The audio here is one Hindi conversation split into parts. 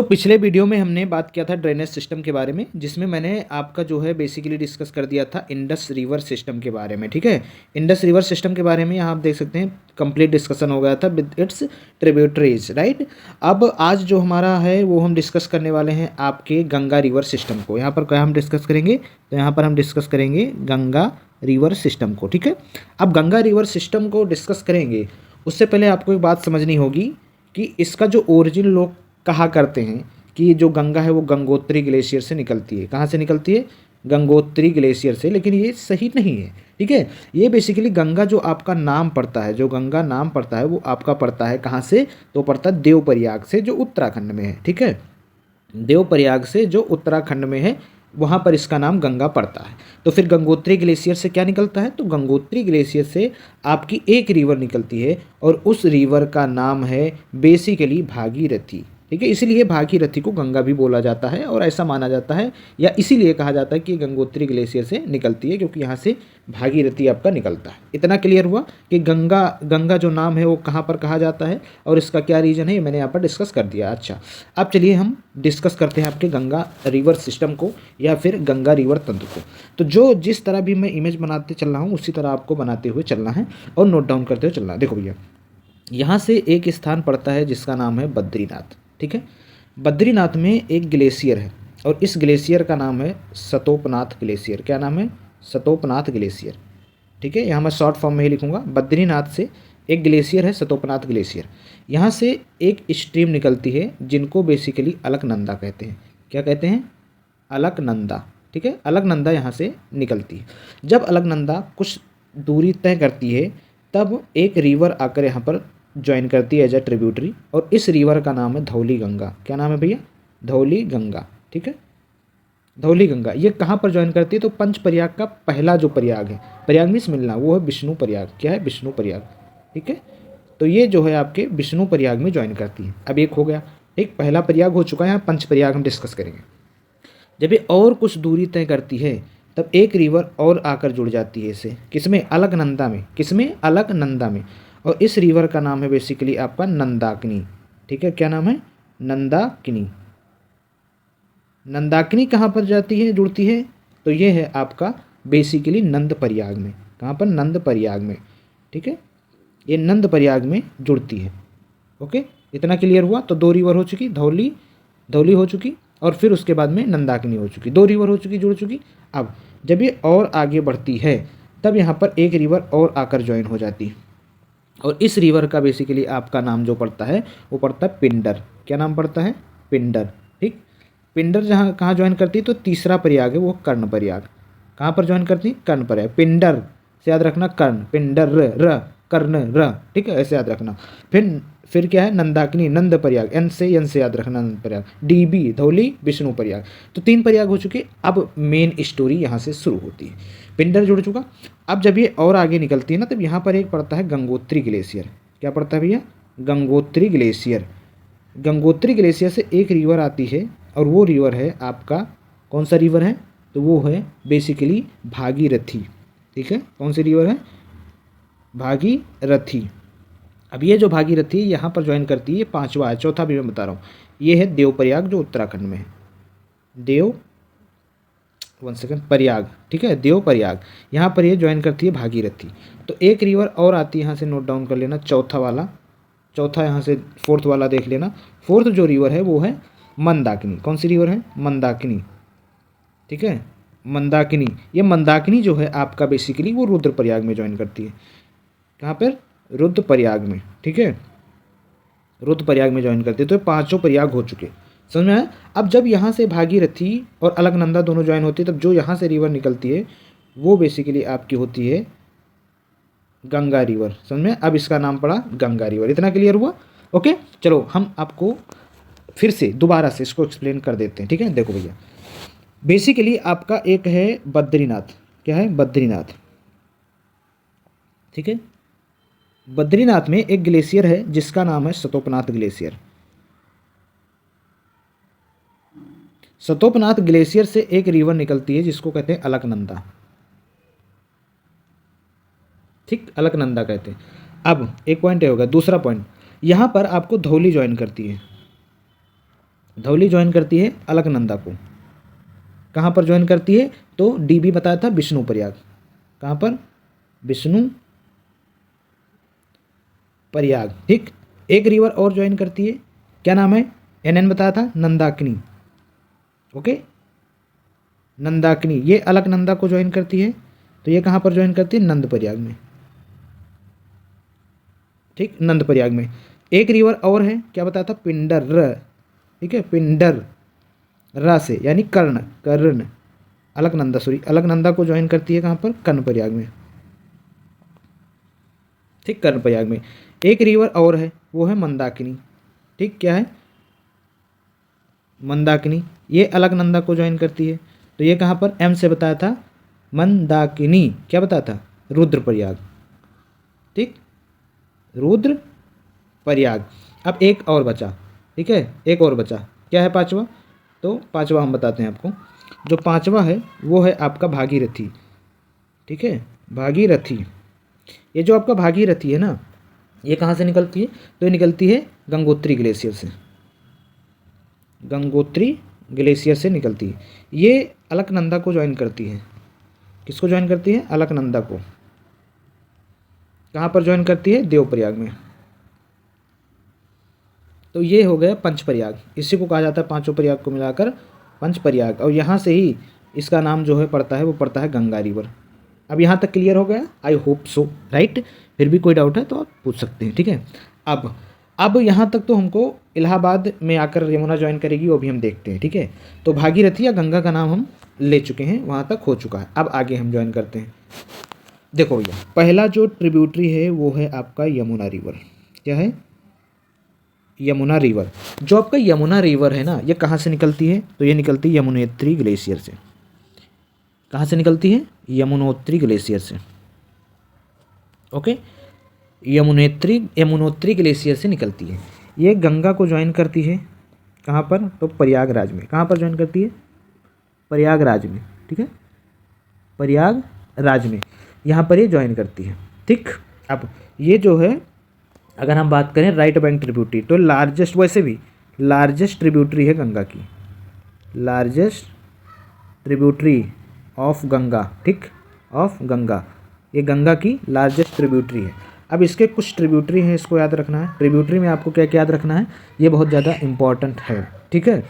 पिछले वीडियो में हमने बात किया था ड्रेनेज सिस्टम के बारे में, जिसमें मैंने आपका जो है बेसिकली डिस्कस कर दिया था इंडस रिवर सिस्टम के बारे में। ठीक है, इंडस रिवर सिस्टम के बारे में यहाँ आप देख सकते हैं कंप्लीट डिस्कशन हो गया था विद इट्स ट्रिब्यूटरीज, राइट। अब आज जो हमारा है वो हम डिस्कस करने वाले हैं आपके गंगा रिवर सिस्टम को। यहाँ पर क्या हम डिस्कस करेंगे, तो यहाँ पर हम डिस्कस करेंगे गंगा रिवर सिस्टम को। ठीक है, अब गंगा रिवर सिस्टम को डिस्कस करेंगे उससे पहले आपको एक बात समझनी होगी कि इसका जो ओरिजिन लोग कहा करते हैं कि जो गंगा है वो गंगोत्री ग्लेशियर से निकलती है। कहाँ से निकलती है? गंगोत्री ग्लेशियर से। लेकिन ये सही नहीं है। ठीक है, ये बेसिकली गंगा जो आपका नाम पड़ता है, जो गंगा नाम पड़ता है वो आपका पड़ता है कहाँ से? तो पड़ता है देवप्रयाग से, जो उत्तराखंड में है। ठीक है, देवप्रयाग से जो उत्तराखंड में है वहाँ पर इसका नाम गंगा पड़ता है। तो फिर गंगोत्री ग्लेशियर से क्या निकलता है? तो गंगोत्री ग्लेशियर से आपकी एक रिवर निकलती है और उस रिवर का नाम है बेसिकली भागीरथी। ठीक है, इसीलिए भागीरथी को गंगा भी बोला जाता है और ऐसा माना जाता है, या इसीलिए कहा जाता है कि गंगोत्री ग्लेशियर से निकलती है क्योंकि यहाँ से भागीरथी आपका निकलता है। इतना क्लियर हुआ कि गंगा जो नाम है वो कहाँ पर कहा जाता है और इसका क्या रीज़न है, ये मैंने यहाँ पर डिस्कस कर दिया। अच्छा, अब चलिए हम डिस्कस करते हैं आपके गंगा रिवर सिस्टम को या फिर गंगा रिवर तंत्र को। तो जो जिस तरह भी मैं इमेज बनाते चल रहा हूँ उसी तरह आपको बनाते हुए चलना है और नोट डाउन करते हुए चलना है। देखो भैया, यहाँ से एक स्थान पड़ता है जिसका नाम है बद्रीनाथ। ठीक है, बद्रीनाथ में एक ग्लेशियर है और इस ग्लेशियर का नाम है सतोपनाथ ग्लेशियर। क्या नाम है? सतोपनाथ ग्लेशियर। ठीक है, यहाँ मैं शॉर्ट फॉर्म में ही लिखूँगा, बद्रीनाथ से एक ग्लेशियर है सतोपनाथ ग्लेशियर। यहाँ से एक स्ट्रीम निकलती है जिनको बेसिकली अलकनंदा कहते हैं। क्या कहते हैं? अलकनंदा। ठीक है, अलकनंदा यहाँ से निकलती है। जब अलकनंदा कुछ दूरी तय करती है तब एक रिवर आकर यहाँ पर ज्वाइन करती है एज अ ट्रिब्यूटरी, और इस रिवर का नाम है धौली गंगा। क्या नाम है भैया? धौली गंगा। ठीक है, धौली गंगा ये कहाँ पर ज्वाइन करती है? तो पंच प्रयाग का पहला जो प्रयाग है, प्रयाग मीन्स मिलना, वो है विष्णु प्रयाग। क्या है? विष्णु प्रयाग। ठीक है, तो ये जो है आपके विष्णु प्रयाग में ज्वाइन करती है। अब एक हो गया, ठीक, पहला प्रयाग हो चुका है। यहाँ पंच प्रयाग हम डिस्कस करेंगे। जब ये और कुछ दूरी तय करती है तब एक रिवर और आकर जुड़ जाती है इसे, किसमें? अलकनंदा में। किसमें? अलकनंदा में। और इस रिवर का नाम है बेसिकली आपका नंदाकिनी। ठीक है, क्या नाम है? नंदाकिनी। नंदाकिनी कहाँ पर जाती है, जुड़ती है? तो ये है आपका बेसिकली नंद प्रयाग में। कहाँ पर? नंद प्रयाग में। ठीक है, ये नंद प्रयाग में जुड़ती है। ओके, इतना क्लियर हुआ। तो दो रिवर हो चुकी, धौली हो चुकी और फिर उसके बाद में नंदाकिनी हो चुकी। दो रिवर हो चुकी, जुड़ चुकी। अब जब ये और आगे बढ़ती है तब यहाँ पर एक रिवर और आकर ज्वाइन हो जाती है और इस रिवर का बेसिकली आपका नाम जो पड़ता है वो पड़ता है पिंडर। क्या नाम पड़ता है? पिंडर। ठीक, पिंडर जहाँ कहाँ ज्वाइन करती है? तो तीसरा प्रयाग है वो कर्ण प्रयाग। कहाँ पर ज्वाइन करती है? कर्ण प्रयाग। पिंडर से याद रखना, कर्ण, पिंडर र, कर्ण र। ठीक है, ऐसे याद रखना। फिर क्या है? नंदाकिनी, नंद प्रयाग, एन से याद रखना, नंद प्रयाग, डीबी धौली, विष्णु प्रयाग। तो तीन प्रयाग हो चुके। अब मेन स्टोरी यहाँ से शुरू होती है। पिंडर जुड़ चुका। अब जब ये और आगे निकलती है ना तब यहाँ पर एक पड़ता है गंगोत्री ग्लेशियर। क्या पड़ता है भैया? गंगोत्री ग्लेशियर। गंगोत्री ग्लेशियर से एक रिवर आती है और वो रिवर है आपका, कौन सा रिवर है? तो वो है बेसिकली भागीरथी। ठीक है, कौन सी रिवर है? भागीरथी। अब ये जो भागीरथी यहाँ पर ज्वाइन करती है, ये पांचवा है, चौथा भी मैं बता रहा हूँ। ये है देवप्रयाग जो उत्तराखंड में है। प्रयाग। ठीक है, देवप्रयाग, यहाँ पर ये ज्वाइन करती है भागीरथी। तो एक रिवर और आती है, यहाँ से नोट डाउन कर लेना, चौथा वाला, चौथा यहाँ से फोर्थ वाला देख लेना। फोर्थ जो रिवर है वो है मंदाकिनी। कौन सी रिवर है? मंदाकिनी। ठीक है, मंदाकिनी। ये मंदाकिनी जो है आपका बेसिकली वो रुद्रप्रयाग में ज्वाइन करती है। कहाँ पर? रुद्रप्रयाग में। ठीक है, रुद्रप्रयाग में ज्वाइन करती है। तो पांचों प्रयाग हो चुके, समझ में आया? अब जब यहाँ से भागीरथी और अलकनंदा दोनों ज्वाइन होती है तब जो यहाँ से रिवर निकलती है वो बेसिकली आपकी होती है गंगा रिवर। समझ में? अब इसका नाम पड़ा गंगा रिवर। इतना क्लियर हुआ? ओके, चलो हम आपको फिर से दोबारा से इसको एक्सप्लेन कर देते हैं। ठीक है, देखो भैया, बेसिकली आपका एक है बद्रीनाथ। क्या है? बद्रीनाथ। ठीक है, बद्रीनाथ में एक ग्लेशियर है जिसका नाम है सतोपनाथ ग्लेशियर। सतोपनाथ ग्लेशियर से एक रिवर निकलती है जिसको कहते हैं अलकनंदा। ठीक, अलकनंदा कहते हैं। अब एक पॉइंट ये होगा। दूसरा पॉइंट, यहाँ पर आपको धौली ज्वाइन करती है। धौली ज्वाइन करती है अलकनंदा को। कहाँ पर ज्वाइन करती है? तो डीबी बताया था विष्णु प्रयाग। कहाँ पर? विष्णु प्रयाग। ठीक। एक रिवर और ज्वाइन करती है, क्या नाम है? एनएन बताया था, नंदाकिनी। ओके, नंदाकिनी ये अलकनंदा को ज्वाइन करती है। तो ये कहाँ पर ज्वाइन करती है? नंद प्रयाग में। ठीक, नंद प्रयाग में। एक रिवर और है, क्या बताया था? पिंडर। ठीक है, पिंडर रा से यानी कर्ण अलकनंदा अलकनंदा को ज्वाइन करती है कहाँ पर? कर्ण प्रयाग में। ठीक, कर्ण प्रयाग में। एक रिवर और है, वो है मंदाकिनी। ठीक, क्या है? मंदाकिनी ये अलकनंदा को ज्वाइन करती है। तो ये कहाँ पर? एम से बताया था मंदाकिनी, क्या बताया था? रुद्रप्रयाग। ठीक, रुद्र प्रयाग। अब एक और बचा। ठीक है, एक और बचा, क्या है? पांचवा। तो पांचवा हम बताते हैं आपको। जो पांचवा है वो है आपका भागीरथी। ठीक है, भागीरथी। ये जो आपका भागीरथी है ना, ये कहाँ से निकलती है? तो ये निकलती है गंगोत्री ग्लेशियर से। गंगोत्री ग्लेशियर से निकलती है। ये अलकनंदा को ज्वाइन करती है। किसको ज्वाइन करती है? अलकनंदा को। कहाँ पर ज्वाइन करती है? देवप्रयाग में। तो ये हो गया पंचप्रयाग। इसी को कहा जाता है, पांचों प्रयाग को मिलाकर पंचप्रयाग। और यहाँ से ही इसका नाम जो है पड़ता है, वो पड़ता है गंगा रिवर। अब यहाँ तक क्लियर हो गया? I hope so, right. फिर भी कोई डाउट है तो आप पूछ सकते हैं। ठीक है, अब यहाँ तक तो हमको इलाहाबाद में आकर यमुना ज्वाइन करेगी, वो भी हम देखते हैं। ठीक है, तो भागीरथी या गंगा का नाम हम ले चुके हैं, वहाँ तक हो चुका है। अब आगे हम ज्वाइन करते हैं। देखो भैया, पहला जो ट्रिब्यूटरी है वो है आपका यमुना रिवर। क्या है? यमुना रिवर। जो आपका यमुना रिवर है ना, ये कहाँ से निकलती है? तो ये निकलती है यमुनोत्री ग्लेशियर से। कहाँ से निकलती है? यमुनोत्री ग्लेशियर से। ओके, यमुनोत्री ग्लेशियर से निकलती है। ये गंगा को ज्वाइन करती है कहाँ पर? तो प्रयागराज में। कहाँ पर ज्वाइन करती है? प्रयागराज में। ठीक है, प्रयागराज में यहाँ पर ये ज्वाइन करती है। ठीक, अब ये जो है, अगर हम बात करें राइट बैंक ट्रिब्यूटरी, तो लार्जेस्ट, वैसे भी लार्जेस्ट ट्रिब्यूटरी है गंगा की, लार्जेस्ट ट्रिब्यूटरी ऑफ गंगा। ठीक, ऑफ गंगा, ये गंगा की लार्जेस्ट ट्रिब्यूटरी है। अब इसके कुछ ट्रिब्यूटरी हैं, इसको याद रखना है। ट्रिब्यूटरी में आपको क्या क्या याद रखना है, ये बहुत ज़्यादा इंपॉर्टेंट है। ठीक है,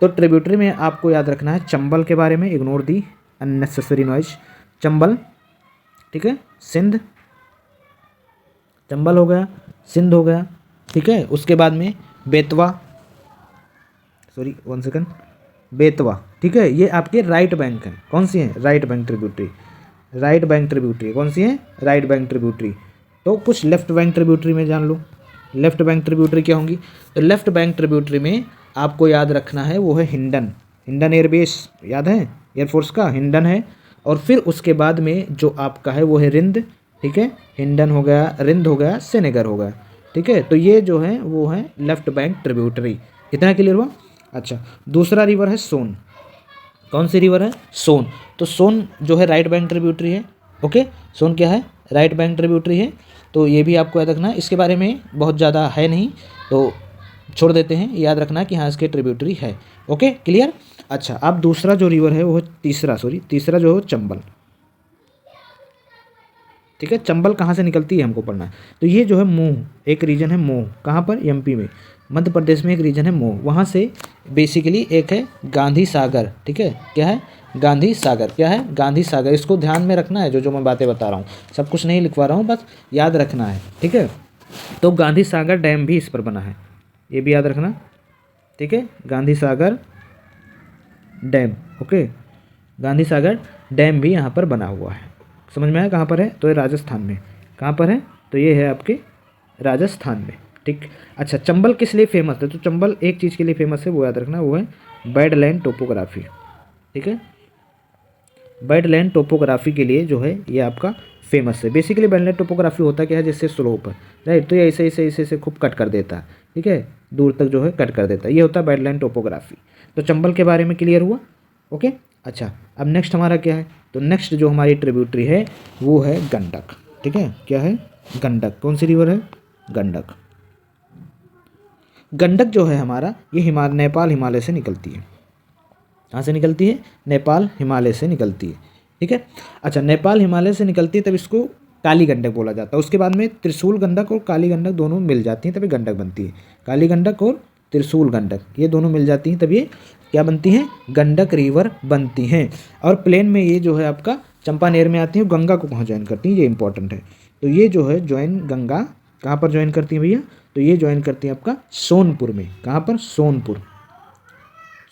तो ट्रिब्यूटरी में आपको याद रखना है चंबल के बारे में, इग्नोर दी अननेसेसरी नॉइज। चंबल, ठीक है, सिंध, चंबल हो गया, सिंध हो गया। ठीक है, उसके बाद में बेतवा, सॉरी 1 सेकंड, बेतवा। ठीक है, ये आपके राइट बैंक हैं। कौन सी हैं? Right bank tributary. Right bank tributary कौन सी है? Right bank tributary. तो कुछ लेफ्ट बैंक ट्रिब्यूटरी में जान लो। लेफ्ट बैंक ट्रिब्यूटरी क्या होंगी? तो लेफ्ट बैंक ट्रिब्यूटरी में आपको याद रखना है, वो है हिंडन। हिंडन एयरबेस याद है, एयरफोर्स का हिंडन है। और फिर उसके बाद में जो आपका है वो है रिंद। ठीक है, हिंडन हो गया, रिंद हो गया, सेनेगर हो गया। ठीक है, तो ये जो है वो है लेफ्ट बैंक ट्रिब्यूटरी। इतना क्लियर हुआ? अच्छा, दूसरा रिवर है सोन। कौन सी रिवर है? सोन। तो सोन जो है राइट बैंक ट्रिब्यूटरी है। ओके, सोन क्या है? राइट बैंक ट्रिब्यूटरी है। तो ये भी आपको याद रखना है। इसके बारे में बहुत ज़्यादा है नहीं, तो छोड़ देते हैं। याद रखना है कि हाँ इसके ट्रिब्यूटरी है। Okay, clear. अच्छा, अब दूसरा जो रिवर है वो है तीसरा जो है चंबल। ठीक है, चंबल कहाँ से निकलती है हमको पढ़ना है। तो ये जो है मोह, एक रीजन है मोह। कहाँ पर? एमपी में, मध्य प्रदेश में एक रीजन है मोह। वहाँ से बेसिकली एक है गांधी सागर। ठीक है, क्या है? गांधी सागर। क्या है? गांधी सागर। इसको ध्यान में रखना है, जो मैं बातें बता रहा हूँ, सब कुछ नहीं लिखवा रहा हूँ, बस याद रखना है। ठीक है, तो गांधी सागर डैम भी इस पर बना है, ये भी याद रखना। ठीक है, Gandhi Sagar dam. Okay, Gandhi Sagar dam भी यहाँ पर बना हुआ है। समझ में आया कहाँ पर है? तो ये राजस्थान में। कहाँ पर है? तो ये है आपके राजस्थान में। ठीक, अच्छा, चंबल किस लिए फेमस है? तो चंबल एक चीज़ के लिए फेमस है, वो याद रखना, वो है बैडलैंड टोपोग्राफी। ठीक है, बैडलैंड टोपोग्राफी के लिए जो है ये आपका फेमस है। बेसिकली बैडलैंड टोपोग्राफी होता क्या है? जैसे स्लोप है, राइट, तो ये ऐसे ऐसे ऐसे ऐसे खूब कट कर देता है। ठीक है, दूर तक जो है कट कर देता है, ये होता है बैडलैंड टोपोग्राफी। तो चंबल के बारे में क्लियर हुआ? ओके, अच्छा, अब नेक्स्ट हमारा क्या है? तो नेक्स्ट जो हमारी ट्रिब्यूटरी है वो है गंडक। ठीक है, क्या है? गंडक। कौन सी रिवर है? गंडक। गंडक जो है हमारा ये नेपाल हिमालय से निकलती है। कहाँ से निकलती है? नेपाल हिमालय से निकलती है। ठीक है। अच्छा, नेपाल हिमालय से निकलती है तब इसको काली गंडक बोला जाता है। उसके बाद में त्रिशूल गंडक और काली गंडक दोनों मिल जाती हैं तभी गंडक बनती है। काली गंडक और त्रिशूल गंडक ये दोनों मिल जाती हैं तब ये क्या बनती हैं? गंडक रिवर बनती हैं। और प्लेन में ये जो है आपका चंपानेर में आती है, गंगा को कहाँ ज्वाइन करती हैं ये इंपॉर्टेंट है। तो ये जो है ज्वाइन गंगा कहाँ पर ज्वाइन करती है भैया? तो ये ज्वाइन करती है आपका सोनपुर में। कहाँ पर? सोनपुर।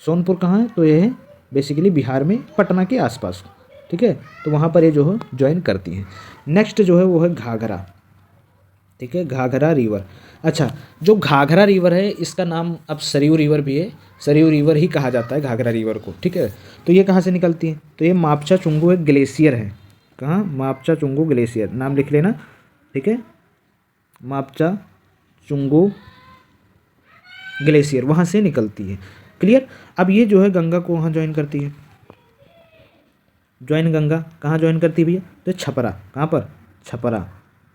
सोनपुर कहाँ है? तो ये है बेसिकली बिहार में, पटना के आसपास। ठीक है, तो वहाँ पर ये जो है ज्वाइन करती हैं। नेक्स्ट जो है वो है घाघरा। ठीक है, घाघरा रिवर। अच्छा, जो घाघरा रिवर है इसका नाम अब सरयू रिवर भी है, सरयू रिवर ही कहा जाता है घाघरा रिवर को। ठीक है, तो ये कहाँ से निकलती है? तो ये मापचा चुंगू एक ग्लेशियर है। कहाँ? मापचा चुंगू ग्लेशियर, नाम लिख लेना। ठीक है, मापचा चुंगू ग्लेशियर वहाँ से निकलती है। क्लियर। अब ये जो है गंगा को वहाँ ज्वाइन करती है। ज्वाइन गंगा कहाँ ज्वाइन करती है भैया? तो छपरा। कहाँ पर? छपरा।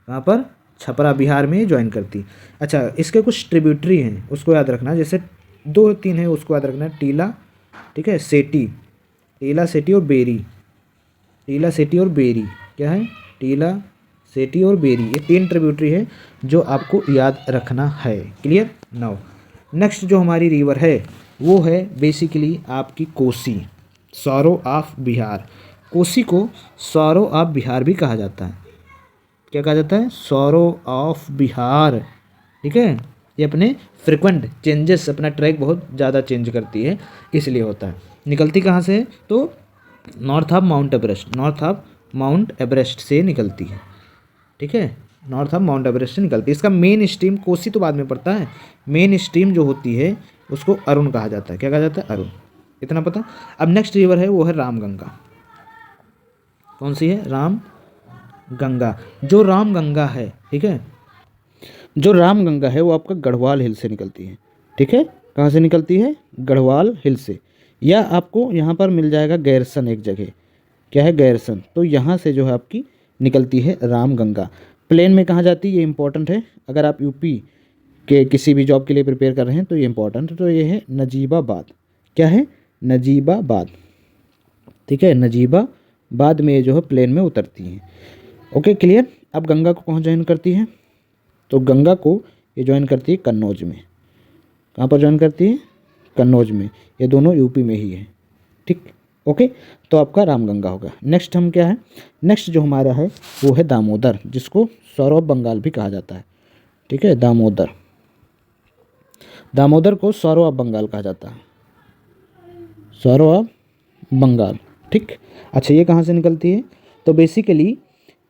कहाँ पर? छपरा बिहार में ज्वाइन करती। अच्छा, इसके कुछ ट्रिब्यूटरी हैं उसको याद रखना, जैसे 2-3 है उसको याद रखना। टीला, ठीक है, सेठी, टीला सेठी और बेरी। टीला सेठी और बेरी क्या है? टीला सेठी और बेरी, ये 3 ट्रिब्यूटरी है जो आपको याद रखना है। क्लियर। नाउ नेक्स्ट जो हमारी रिवर है वो है बेसिकली आपकी कोसी, सौरो ऑफ बिहार। कोसी को सौरो ऑफ बिहार भी कहा जाता है। क्या कहा जाता है? Sorrow of Bihar. ठीक है, ये अपने फ्रिक्वेंट चेंजेस, अपना ट्रैक बहुत ज़्यादा चेंज करती है इसलिए होता है। निकलती कहाँ से है? तो north of mount Everest, north of mount Everest से निकलती है। ठीक है, नॉर्थ ऑफ माउंट एवरेस्ट से निकलती है। इसका मेन स्ट्रीम, कोसी तो बाद में पड़ता है, मेन स्ट्रीम जो होती है उसको अरुण कहा जाता है। क्या कहा जाता है? अरुण। इतना पता। अब नेक्स्ट रिवर है वो है रामगंगा। कौन सी है? राम गंगा। जो राम गंगा है, ठीक है, जो राम गंगा है वो आपका गढ़वाल हिल से निकलती है। ठीक है, कहाँ से निकलती है? गढ़वाल हिल से। या आपको यहाँ पर मिल जाएगा गैरसन एक जगह। क्या है? गैरसन। तो यहाँ से जो है आपकी निकलती है राम गंगा। प्लेन में कहाँ जाती है ये इंपॉर्टेंट है, अगर आप यूपी के किसी भी जॉब के लिए प्रिपेयर कर रहे हैं तो ये इंपॉर्टेंट है। तो ये है नजीबाबाद। क्या है? नजीबाबाद। ठीक है, नजीबाबाद में ये जो है प्लेन में उतरती हैं। Okay, clear. अब गंगा को कहाँ ज्वाइन करती है? तो गंगा को ये ज्वाइन करती है कन्नौज में। कहाँ पर ज्वाइन करती है? कन्नौज में। ये दोनों यूपी में ही है। ठीक, ओके। तो आपका रामगंगा होगा। नेक्स्ट हम क्या है? नेक्स्ट जो हमारा है वो है दामोदर, जिसको सौरव बंगाल भी कहा जाता है। ठीक है, दामोदर। दामोदर को सौरव ऑफ बंगाल कहा जाता है, सौरव ऑफ बंगाल। ठीक। अच्छा, ये कहाँ से निकलती है? तो बेसिकली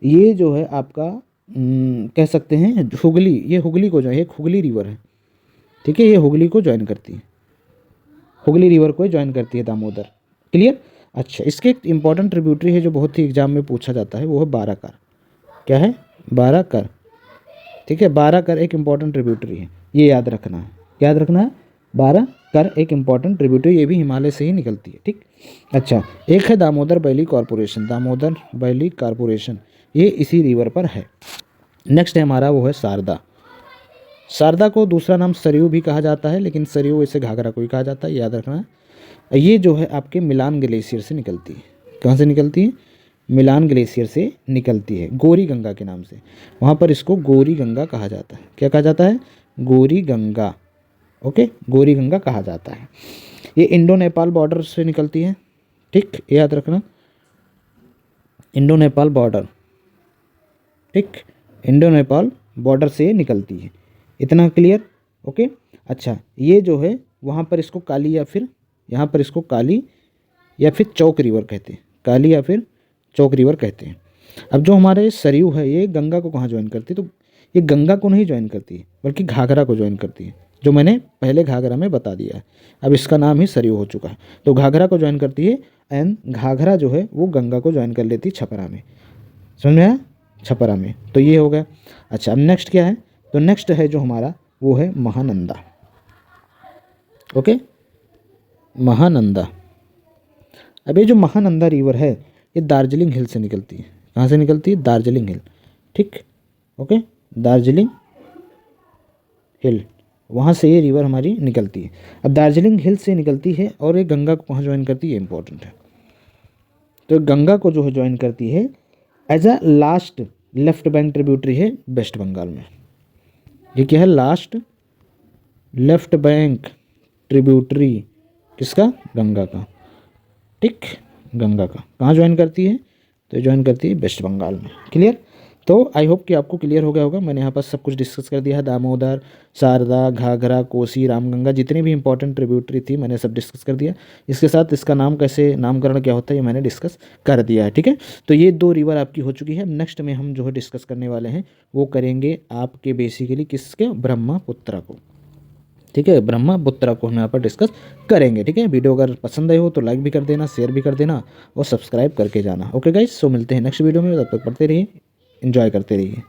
ये जो है आपका कह सकते हैं हुगली, ये हुगली को जो है, एक हुगली रिवर है। ठीक है, ये हुगली को ज्वाइन करती है, हुगली रिवर को ज्वाइन करती है दामोदर। क्लियर। अच्छा, इसके एक इंपॉर्टेंट ट्रिब्यूटरी है जो बहुत ही एग्जाम में पूछा जाता है, वो है बाराकर। क्या है? बाराकर। ठीक है, बाराकर एक इंपॉर्टेंट ट्रिब्यूटरी है, ये याद रखना है। याद रखना है, बाराकर एक इंपॉर्टेंट ट्रिब्यूटरी, ये भी हिमालय से ही निकलती है। ठीक। अच्छा, एक है Damodar valley corporation, Damodar valley corporation, ये इसी रिवर पर है। नेक्स्ट है हमारा वो है शारदा। शारदा को दूसरा नाम सरयू भी कहा जाता है, लेकिन सरयू इसे घाघरा को ही कहा जाता है, याद रखना है। ये जो है आपके मिलान ग्लेशियर से निकलती है। कहाँ से निकलती है? मिलान ग्लेशियर से निकलती है, गौरी गंगा के नाम से। वहाँ पर इसको गौरी गंगा कहा जाता है। क्या कहा जाता है? गौरी गंगा। ओके, गौरी गंगा कहा जाता है। ये इंडो नेपाल बॉर्डर से निकलती है। ठीक, याद रखना, इंडो नेपाल बॉर्डर। ठीक, इंडो नेपाल बॉर्डर से निकलती है। इतना क्लियर। ओके। अच्छा, ये जो है वहाँ पर इसको काली या फिर यहाँ पर इसको काली या फिर चौक रिवर कहते हैं, काली या फिर चौक रिवर कहते हैं। अब जो हमारे सरयू है ये गंगा को कहाँ ज्वाइन करती है? तो ये गंगा को नहीं ज्वाइन करती है बल्कि घाघरा को ज्वाइन करती है, जो मैंने पहले घाघरा में बता दिया है। अब इसका नाम ही सरयू हो चुका है। तो घाघरा को ज्वाइन करती है एंड घाघरा जो है वो गंगा को ज्वाइन कर लेती है छपरा में। समझ में आया? छपरा में। तो ये हो गया। अच्छा, अब नेक्स्ट क्या है? तो नेक्स्ट है जो हमारा वो है महानंदा। ओके, महानंदा। अब ये जो महानंदा रिवर है ये दार्जिलिंग हिल से निकलती है। कहाँ से निकलती है? दार्जिलिंग हिल। ठीक, ओके, दार्जिलिंग हिल। वहाँ से ये रिवर हमारी निकलती है। अब दार्जिलिंग हिल से निकलती है और ये गंगा को कहाँ ज्वाइन करती है, इंपॉर्टेंट है। तो गंगा को जो है ज्वाइन करती है as a last left bank tributary है वेस्ट बंगाल में। ये क्या है, लास्ट लेफ्ट बैंक ट्रिब्यूटरी किसका, गंगा का, ठीक, गंगा का। कहाँ ज्वाइन करती है, तो ज्वाइन करती है वेस्ट बंगाल में। क्लियर। तो आई होप कि आपको क्लियर हो गया होगा। मैंने यहाँ पर सब कुछ डिस्कस कर दिया है, दामोदर, शारदा, घाघरा, कोसी, रामगंगा, जितनी भी इंपॉर्टेंट ट्रिब्यूटरी थी मैंने सब डिस्कस कर दिया। इसके साथ इसका नाम कैसे, नामकरण क्या होता है, ये मैंने डिस्कस कर दिया है। ठीक है, तो ये 2 रिवर आपकी हो चुकी है। नेक्स्ट में हम जो है डिस्कस करने वाले हैं वो करेंगे आपके बेसिकली किसके, ब्रह्मपुत्र को। ठीक है, ब्रह्मपुत्र को हम यहाँ पर डिस्कस करेंगे। ठीक है, वीडियो अगर पसंद आए हो तो लाइक भी कर देना, शेयर भी कर देना और सब्सक्राइब करके जाना। ओके गाइस, सो मिलते हैं नेक्स्ट वीडियो में, तब तक पढ़ते रहिए, एंजॉय करते रहिए।